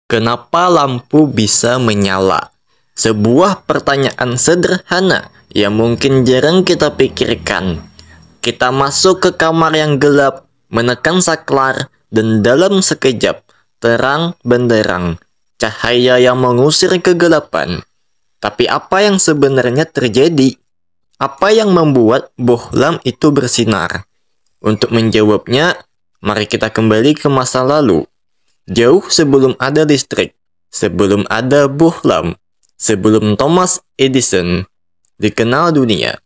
Kenapa lampu bisa menyala? Sebuah pertanyaan sederhana yang mungkin jarang kita pikirkan. Kita masuk ke kamar yang gelap, menekan saklar, dan dalam sekejap, terang benderang, cahaya yang mengusir kegelapan. Tapi apa yang sebenarnya terjadi? Apa yang membuat bohlam itu bersinar? Untuk menjawabnya, mari kita kembali ke masa lalu. Jauh sebelum ada listrik, sebelum ada bohlam, sebelum Thomas Edison dikenal dunia.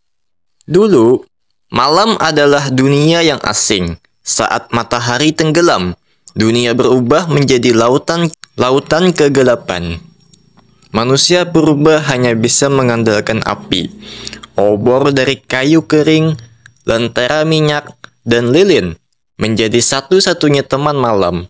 Dulu, malam adalah dunia yang asing. Saat matahari tenggelam, dunia berubah menjadi lautan kegelapan. Manusia purba hanya bisa mengandalkan api, obor dari kayu kering, lentera minyak, dan lilin menjadi satu-satunya teman malam.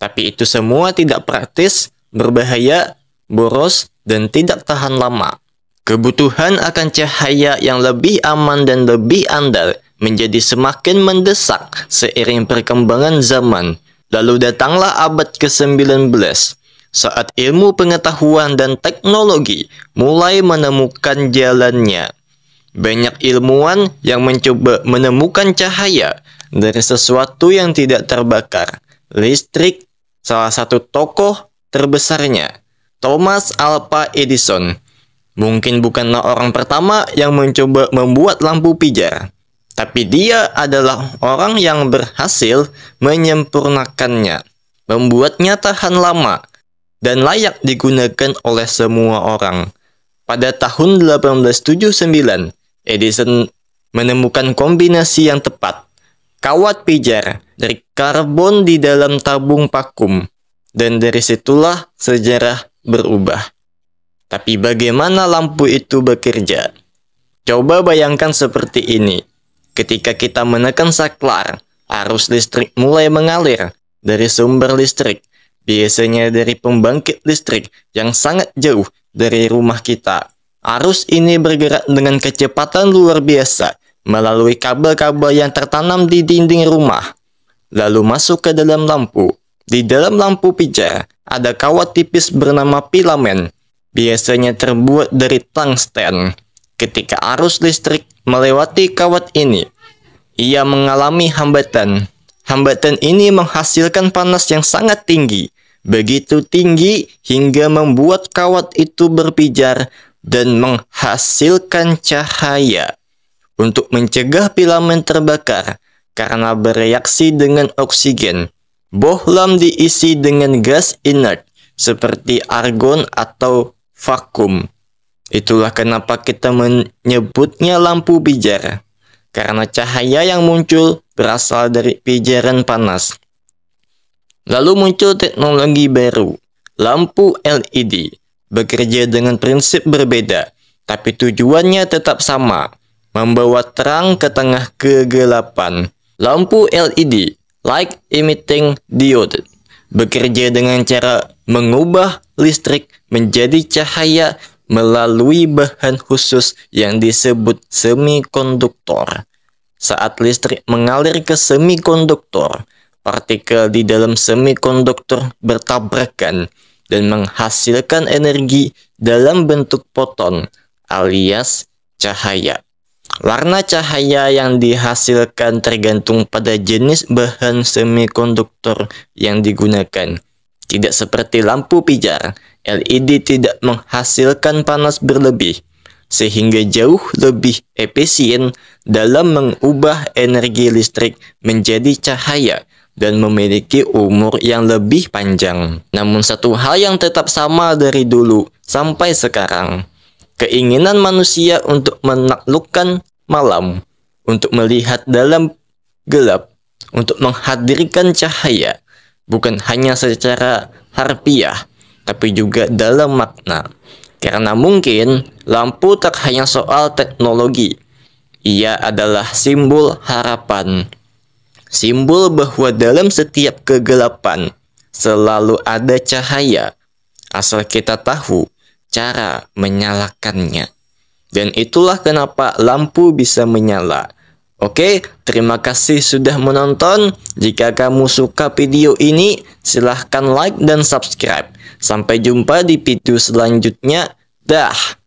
Tapi itu semua tidak praktis, berbahaya, boros, dan tidak tahan lama. Kebutuhan akan cahaya yang lebih aman dan lebih andal menjadi semakin mendesak seiring perkembangan zaman. Lalu datanglah abad ke-19, saat ilmu pengetahuan dan teknologi mulai menemukan jalannya. Banyak ilmuwan yang mencoba menemukan cahaya dari sesuatu yang tidak terbakar. Listrik, salah satu tokoh terbesarnya, Thomas Alva Edison, mungkin bukanlah orang pertama yang mencoba membuat lampu pijar, tapi dia adalah orang yang berhasil menyempurnakannya, membuatnya tahan lama, dan layak digunakan oleh semua orang. Pada tahun 1879, Edison menemukan kombinasi yang tepat. Kawat pijar dari karbon di dalam tabung vakum, dan dari situlah sejarah berubah. Tapi bagaimana lampu itu bekerja? Coba bayangkan seperti ini. Ketika kita menekan saklar, arus listrik mulai mengalir dari sumber listrik, biasanya dari pembangkit listrik yang sangat jauh dari rumah kita. Arus ini bergerak dengan kecepatan luar biasa melalui kabel-kabel yang tertanam di dinding rumah, lalu masuk ke dalam lampu. Di dalam lampu pijar, ada kawat tipis bernama filamen, biasanya terbuat dari tungsten. Ketika arus listrik melewati kawat ini, ia mengalami hambatan. Hambatan ini menghasilkan panas yang sangat tinggi, begitu tinggi hingga membuat kawat itu berpijar dan menghasilkan cahaya. Untuk mencegah filamen terbakar karena bereaksi dengan oksigen, bohlam diisi dengan gas inert seperti argon atau vakum. Itulah kenapa kita menyebutnya lampu pijar, karena cahaya yang muncul berasal dari pijaran panas. Lalu muncul teknologi baru, lampu LED, bekerja dengan prinsip berbeda, tapi tujuannya tetap sama, membawa terang ke tengah kegelapan. Lampu LED, light emitting diode, bekerja dengan cara mengubah listrik menjadi cahaya melalui bahan khusus yang disebut semikonduktor. Saat listrik mengalir ke semikonduktor, partikel di dalam semikonduktor bertabrakan dan menghasilkan energi dalam bentuk foton alias cahaya. Warna cahaya yang dihasilkan tergantung pada jenis bahan semikonduktor yang digunakan. Tidak seperti lampu pijar, LED tidak menghasilkan panas berlebih, sehingga jauh lebih efisien dalam mengubah energi listrik menjadi cahaya dan memiliki umur yang lebih panjang. Namun satu hal yang tetap sama dari dulu sampai sekarang, keinginan manusia untuk menaklukkan malam, untuk melihat dalam gelap, untuk menghadirkan cahaya, bukan hanya secara harfiah, tapi juga dalam makna. Karena mungkin lampu tak hanya soal teknologi, ia adalah simbol harapan. Simbol bahwa dalam setiap kegelapan selalu ada cahaya, asal kita tahu cara menyalakannya. Dan itulah kenapa lampu bisa menyala. Oke, terima kasih sudah menonton. Jika kamu suka video ini, silahkan like dan subscribe. Sampai jumpa di video selanjutnya. Dah.